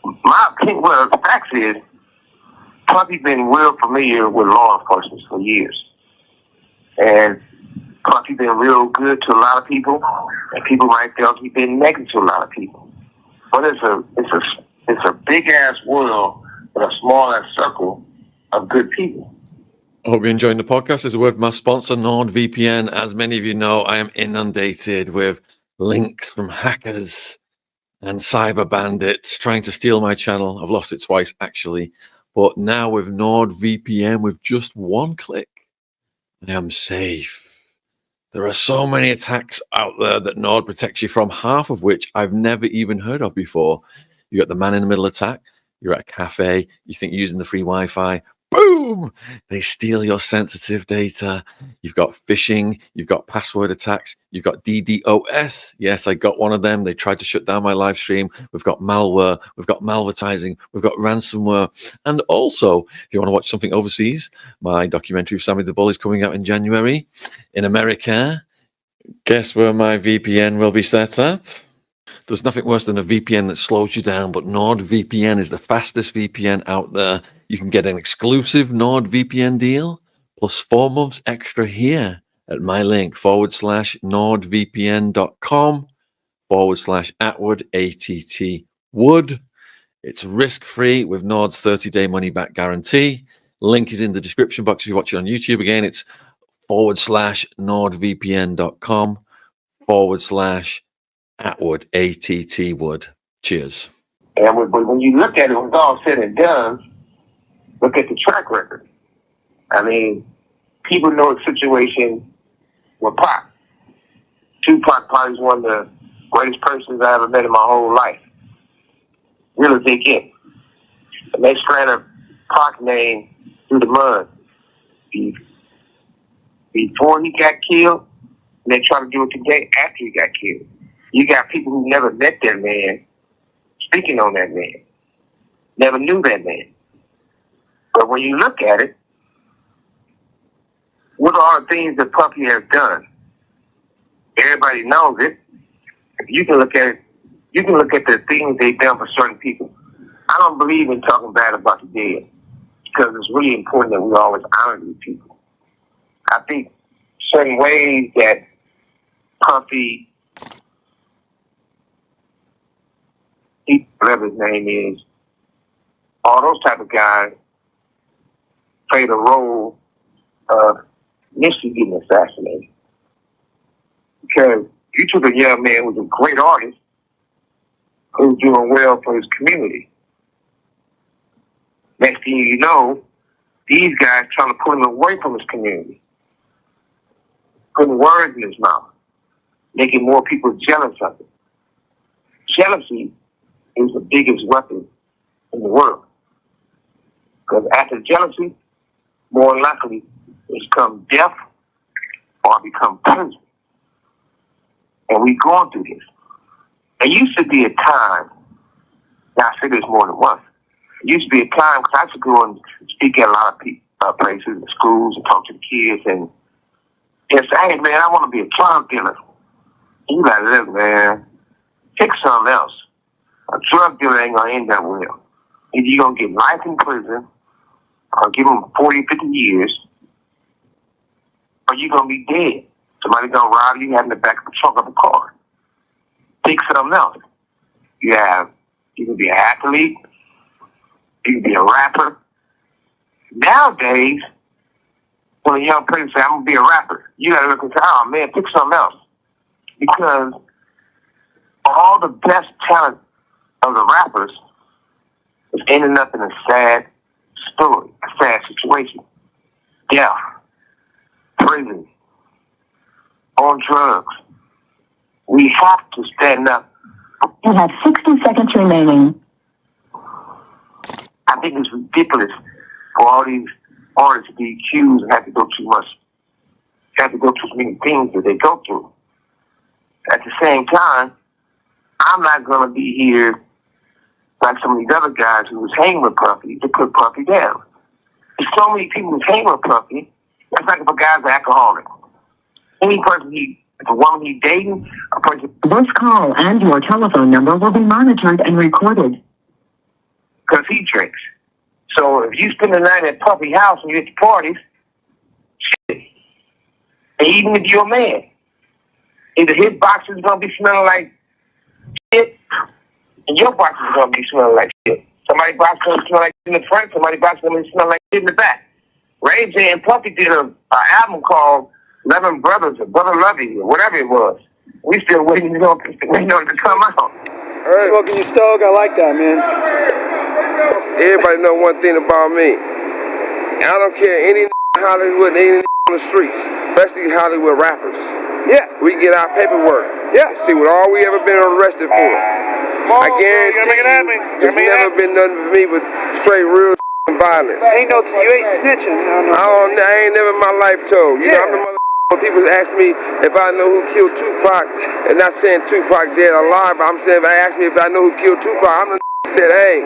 My opinion, well, the fact is, Puffy been real familiar with law enforcement for years. And Puffy been real good to a lot of people, and people might feel he's been negative to a lot of people. But it's a big ass world with a small ass circle of good people. I hope you're enjoying the podcast. As a word from my sponsor, NordVPN. As many of you know, I am inundated with links from hackers and cyber bandits trying to steal my channel. I've lost it twice, actually. But now with NordVPN, with just one click, I am safe. There are so many attacks out there that Nord protects you from, half of which I've never even heard of before. You got the man in the middle attack. You're at a cafe. You think you're using the free Wi-Fi. Boom! They steal your sensitive data. You've got phishing. You've got password attacks. You've got DDoS. Yes, I got one of them. They tried to shut down my live stream. We've got malware. We've got malvertising. We've got ransomware. And also, if you want to watch something overseas, my documentary of Sammy the Bull is coming out in January. In America, guess where my VPN will be set at? There's nothing worse than a VPN that slows you down, but NordVPN is the fastest VPN out there. You can get an exclusive NordVPN deal plus 4 months extra here at my link /nordvpn.com/Attwood, ATTwood. It's risk-free with Nord's 30-day money-back guarantee. Link is in the description box if you watch it on YouTube. Again, it's /nordvpn.com/Attwood, ATTwood. Cheers. And when you look at it, when it's all said and done, look at the track record. I mean, people know the situation with Pac. Tupac probably is one of the greatest persons I ever met in my whole life. Real as they get. And they stranded Pac name through the mud. Before he got killed, and they try to do it today after he got killed. You got people who never met that man speaking on that man. Never knew that man. But when you look at it, what are all the things that Puffy has done? Everybody knows it. You can look at it. You can look at the things they've done for certain people. I don't believe in talking bad about the dead because it's really important that we always honor these people. I think certain ways that Puffy, whatever his name is, all those type of guys played a role of initially getting assassinated. Because you took a young man who was a great artist who was doing well for his community. Next thing you know, these guys trying to pull him away from his community. Putting words in his mouth. Making more people jealous of it. Jealousy is the biggest weapon in the world. Because after jealousy, more likely it's become death or become prison. And we're going through this. There used to be a time, now I say this more than once, there used to be a time, because I used to go and speak at a lot of places, in schools, and talk to the kids, and say, hey man, I want to be a drug dealer. And you like, look man, pick something else. A drug dealer ain't going to end up well. Either you're going to get life in prison, or give them 40, 50 years, or you're going to be dead. Somebody's going to rob you, have in the back of the trunk of a car. Pick something else. You can be an athlete, you can be a rapper. Nowadays, when a young person says, I'm going to be a rapper, you got to look and say, oh man, pick something else. Because all the best talent of the rappers is ending up in a sad story, a sad situation. Death, prison, on drugs. We have to stand up. You have 60 seconds remaining. I think it's ridiculous for all these artists to be accused and have to go through many things that they go through. At the same time, I'm not going to be here like some of these other guys who was hanging with Puffy to put Puffy down. There's so many people who's hanging with Puffy. That's like if a guy's an alcoholic. Any person if a woman he's dating, a person. This call and your telephone number will be monitored and recorded. because he drinks. So if you spend the night at Puffy house and you at the parties, shit. And even if you're a man, either his box is going to be smelling like shit, and your box is going to be smelling like shit. Somebody's box is going to smell like shit in the front, somebody's box is going to smell like shit in the back. Ray J and Puffy did an album called 11 Brothers or Brother Lovey or whatever it was. We still waiting on it to come out. Smoking your stove, I like that, man. Everybody know one thing about me. I don't care any Hollywood, any on the streets, especially Hollywood rappers. Yeah. We get our paperwork. Yeah. See what all we ever been arrested for. I guarantee you, it's never been nothing for me but straight real violence. Ain't no, you ain't snitching. I ain't never in my life told. You know, I'm the mother. When people ask me if I know who killed Tupac, and not saying Tupac dead or alive, but I'm saying if they ask me if I know who killed Tupac, I'm the said, hey,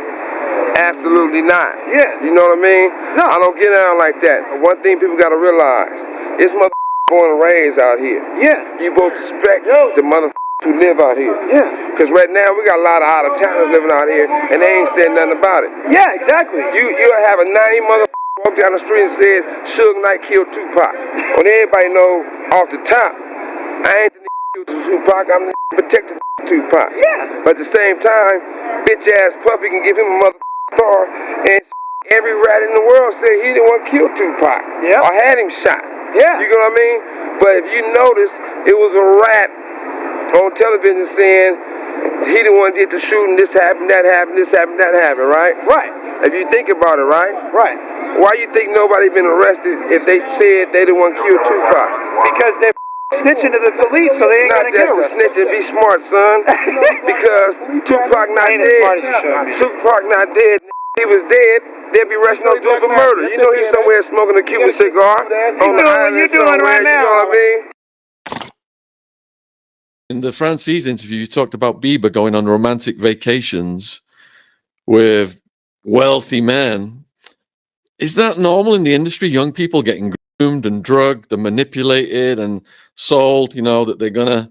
absolutely not. Yeah. You know what I mean? No. I don't get down like that. One thing people got to realize, it's mother born and raised out here. Yeah. You both respect the mother who live out here. Yeah. Because right now we got a lot of out-of-towners living out here, and they ain't said nothing about it. Yeah, exactly. You'll have a 90 mother walk down the street and said Suge Knight killed Tupac. When everybody know off the top, I ain't the killed Tupac, I'm the protected Tupac. Yeah. But at the same time, bitch ass Puffy can give him a mother star, and every rat in the world said he didn't want to kill Tupac. Yeah. Or had him shot. Yeah. You know what I mean? But if you notice, it was a rat on television saying he the one did the shooting, this happened, that happened, this happened, that happened, right? Right. If you think about it, right? Right. Why you think nobody been arrested if they said they the one killed Tupac? Because they're snitching to the police, so they ain't Not gonna get just to arrested. snitch and be smart, son. Because Tupac not Ain't as smart as you should dead. be. Tupac not dead. If he was dead, they'd be arresting those dudes for murder. You know he's somewhere smoking a Cuban cigar on the island you doing somewhere. right now. You know what I mean? In the Francis interview, you talked about Bieber going on romantic vacations with wealthy men. Is that normal in the industry? Young people getting groomed and drugged and manipulated and sold, you know, that they're going to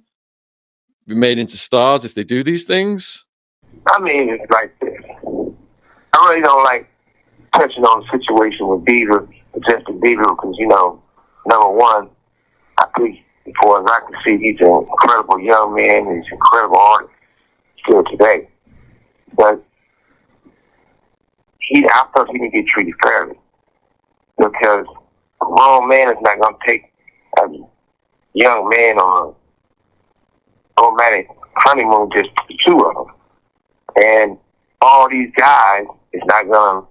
be made into stars if they do these things? I mean, it's like this. I really don't like touching on the situation with Bieber, with Justin Bieber, because, you know, number one, I think, as far as I can see, he's an incredible young man. He's an incredible artist still today. But I thought he didn't get treated fairly, because a grown man is not going to take a young man on a romantic honeymoon, just the two of them. And all these guys is not going to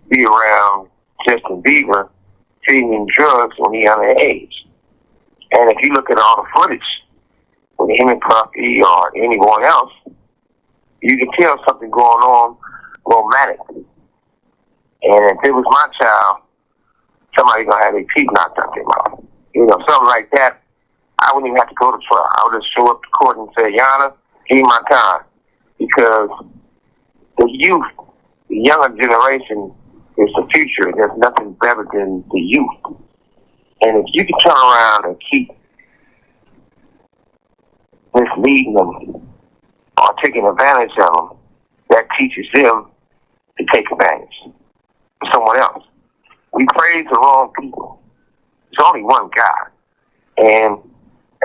be around Justin Bieber feeding him drugs when he's underage. And if you look at all the footage with him and Puffy or anyone else, you can tell something going on romantically. And if it was my child, somebody's going to have their teeth knocked out their mouth. You know, something like that, I wouldn't even have to go to trial. I would just show up to court and say, Yana, give me my time. Because the youth, the younger generation, is the future. There's nothing better than the youth. And if you can turn around and keep misleading them or taking advantage of them, that teaches them to take advantage of someone else. We praise the wrong people. There's only one God. And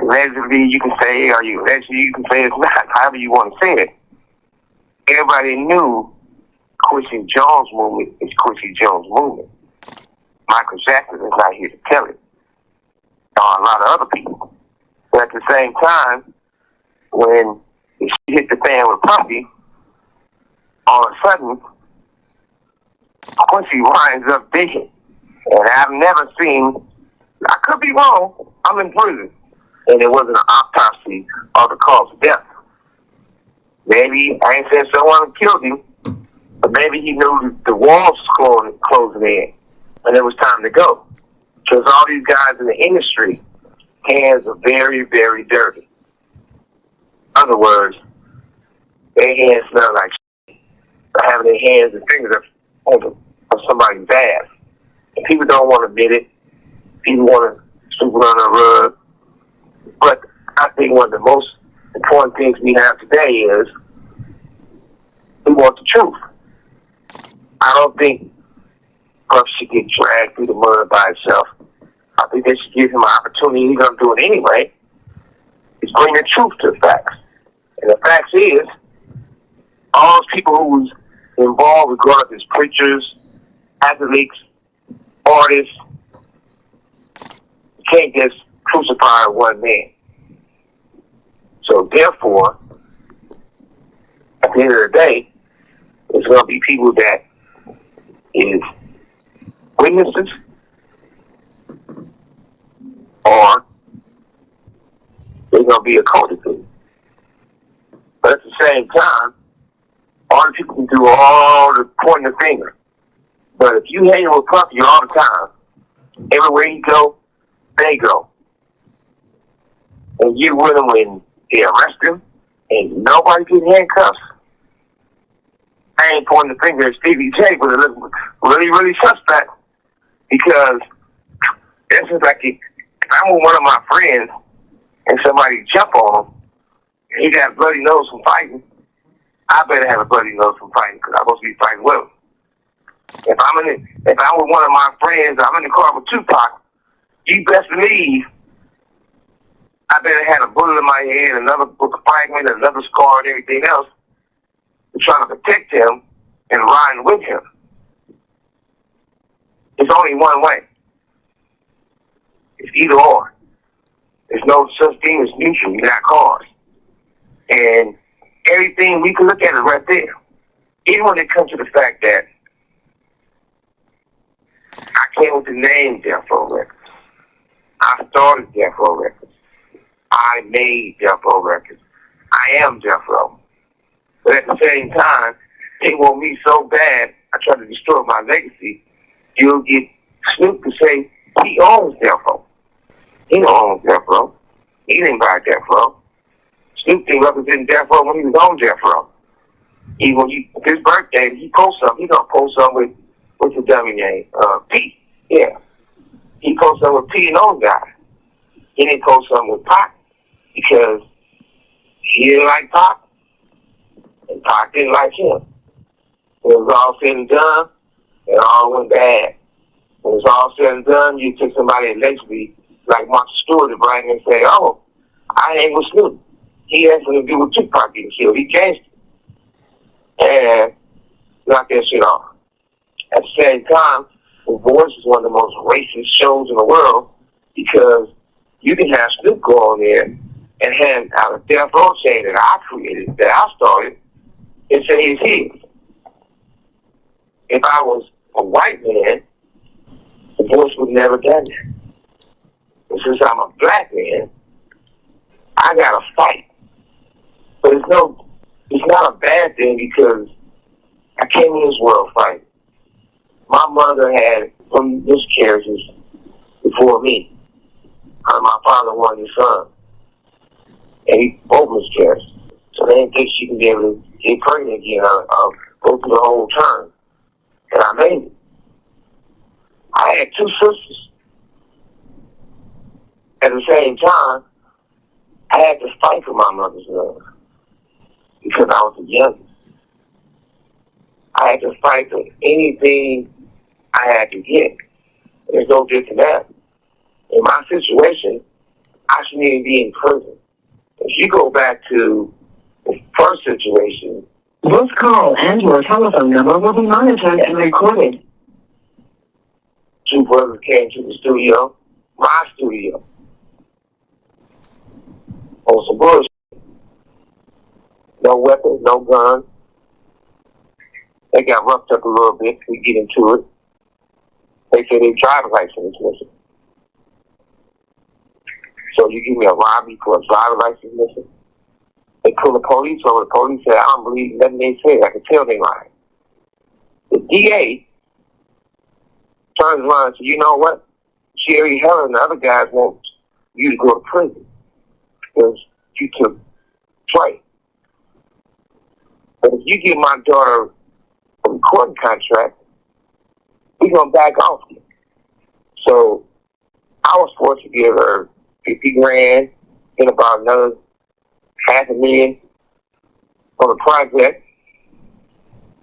allegedly you can say, or you can say it's not, however you want to say it. Everybody knew Quincy Jones' movement is Quincy Jones' movement. Michael Jackson is not here to tell it. Or a lot of other people. But at the same time, when she hit the fan with Puffy, all of a sudden, Quincy winds up dead. And I've never seen, I could be wrong, I'm in prison, and it wasn't an autopsy of the cause of death. Maybe, I ain't saying someone killed him, but maybe he knew the walls was closing in, and it was time to go. Because all these guys in the industry, hands are very, very dirty. In other words, their hands smell like shit. They're having their hands and fingers on somebody's ass. And people don't want to admit it. People want to sweep it under the rug. But I think one of the most important things we have today is we want the truth. I don't think Puff should get dragged through the mud by itself. I think they should give him an opportunity. He's going to do it anyway. It's bring the truth to the facts. And the facts is, all those people who's involved with growing up as preachers, athletes, artists, you can't just crucify one man. So therefore, at the end of the day, it's going to be people that is witnesses or they're going to be a codependent. But at the same time, all the people can do all the pointing the finger. But if you hang with Puffy all the time, everywhere you go, they go. And you with them when they arrest him, and nobody get handcuffs. I ain't pointing the finger at Stevie J, but it looks really, really suspect. Because this is like if I'm with one of my friends and somebody jump on him, and he got a bloody nose from fighting, I better have a bloody nose from fighting because I'm supposed to be fighting with him. If I'm with one of my friends, I'm in the car with Tupac, you best believe I better have a bullet in my head, another fragment, another scar, and everything else, to try to protect him and ride with him. It's only one way. It's either or. There's no such thing as neutral. You got cars. And everything, we can look at it right there. Even when it comes to the fact that I came with the name Death Row Records. I started Death Row Records. I made Death Row Records. I am Death Row. But at the same time, they want me so bad, I try to destroy my legacy. You'll get Snoop to say he owns Death Row. He don't own Death Row. He didn't buy Death Row. Snoop didn't represent Death Row when he was on Death Row. When his birthday, he posts something. He gonna post something with, what's the dummy name? P. Yeah. He posts something with P and those guys. He didn't post something with Pac because he didn't like Pac and Pac didn't like him. When it was all said and done, it all went bad. When it was all said and done, you took somebody allegedly like Mark Stewart to bring and say, oh, I ain't with Snoop. He had something to do with Tupac getting killed. He gangster. And knock that shit off. At the same time, The Voice is one of the most racist shows in the world because you can have Snoop go on there and hand out a Death Row chain that I created, that I started, and say it's his. If I was a white man, The Voice would never done that. And since I'm a black man, I gotta fight. But it's not a bad thing because I came in this world fighting. My mother had some miscarriages before me. My father wanted his son. And he both miscarried. So they didn't think she could be able to get pregnant again or go through the whole term. And I made it. I had two sisters. At the same time, I had to fight for my mother's love because I was the youngest. I had to fight for anything I had to get. There's no different that. In my situation, I shouldn't even be in prison. If you go back to the first situation, This call and your telephone number will be monitored and recorded. two brothers came to the studio, my studio, on some bullshit. No weapons, no guns. They got roughed up a little bit. We get into it. They say their driver's license is missing. So you give me a robbery for a driver's license missing? They pull the police over. The police said, I don't believe nothing they say. I can tell they lying. The DA turns around and says, you know what? Jerry Heller and the other guys want you to go to prison because you took Trey. But if you give my daughter a recording contract, we're going to back off you. So I was forced to give her 50 grand and about another $500,000 on the project.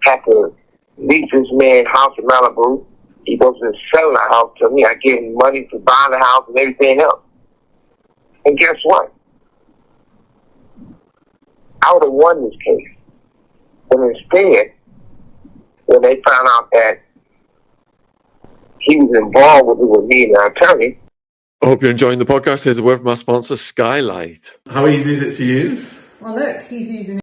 Had to leased this man's house in Malibu. He wasn't selling the house to me. I gave him money to buy the house and everything else. And guess what? I would have won this case. But instead, when they found out that he was involved with me and the attorney. I hope you're enjoying the podcast. Here's a word from our sponsor, Skylight. How easy is it to use? Well, look, he's using